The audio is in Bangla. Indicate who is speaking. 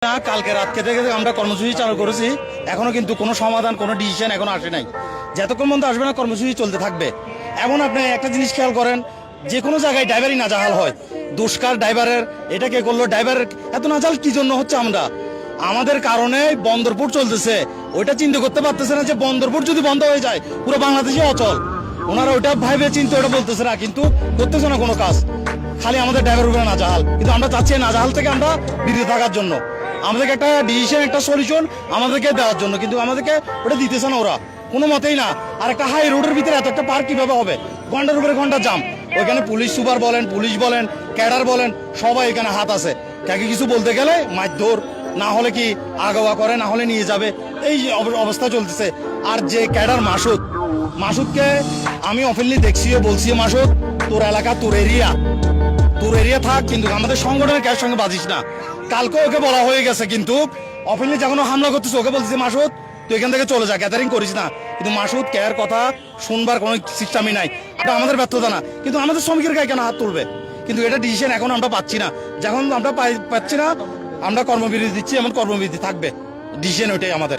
Speaker 1: কালকে রাত থেকে আমরা কর্মসূচি চালু করেছি, এখনো কিন্তু কোনো সমাধান, কোনো ডিসিশন এখনো আসে নাই। যতক্ষণ পর্যন্ত আসবে না কর্মসূচি চলতে থাকবে। এমন আপনি একটা জিনিস খেয়াল করেন, যে কোনো জায়গায় ড্রাইভারই নাজাহাল হয়। দুষ্কার ড্রাইভারের, এটা কে করলো, ড্রাইভারের এত নাজাহাল কি জন্য হচ্ছে? আমাদের কারণে বন্দরপুর চলতেছে, ওইটা চিন্তা করতে পারতেছে না যে বন্দরপুর যদি বন্ধ হয়ে যায় পুরো বাংলাদেশে অচল। ওনারা ওইটা ভাইবে চিন্তা ওটা বলতেছে না, কিন্তু করতেছে না কোনো কাজ। খালি আমাদের ড্রাইভার উপরে নাজাহাল, কিন্তু আমরা চাচ্ছি নাজাহাল থেকে আমরা বিরত থাকার জন্য, আমাদেরকে একটা ডিসিশন, একটা সলিউশন আমাদেরকে দেওয়ার জন্য, কিন্তু আমাদেরকে ওটা দিতেছে না ওরা কোনো মতেই না। আর একটা হাই রোডের ভিতরে এত একটা পার্ক কিভাবে হবে? ঘন্টার উপরে ঘন্টা জাম। ওইখানে পুলিশ সুপার বলেন, পুলিশ বলেন, ক্যাডার বলেন, সবাই এখানে হাত আছে। কাকে কিছু বলতে গেলে মারধর, না হলে কি আগোয়া করে, না হলে নিয়ে যাবে, এই অবস্থা চলতেছে। আর যে ক্যাডার মাসুদকে আমি অফিনলি দেখছিও, বলছিও, মাসুদ তোর এলাকা, তোর এরিয়া থাক, কিন্তু আমাদের সংগঠনের কার সঙ্গে বাজিস না। কালকে ওকে বলা হয়ে গেছে, কিন্তু অফিনলি যখন হামলা করতেছে ওকে বলতেছে মাসুদ তুই এখান থেকে চলে যা, গ্যাদারিং করিস না। কিন্তু মাসুদ কেয়ার কথা শুনবার কোনো সিস্টেমই নাই। এটা আমাদের ব্যর্থতা না, কিন্তু আমাদের শ্রমিকের গায়ে কেন হাত তুলবে? কিন্তু এটা ডিসিশন এখন আমরা পাচ্ছি না। যখন আমরা পাচ্ছি না, আমরা কর্মবিরতি দিচ্ছি, এমন কর্মবিরতি থাকবে। ডিসিশন ওইটাই আমাদের।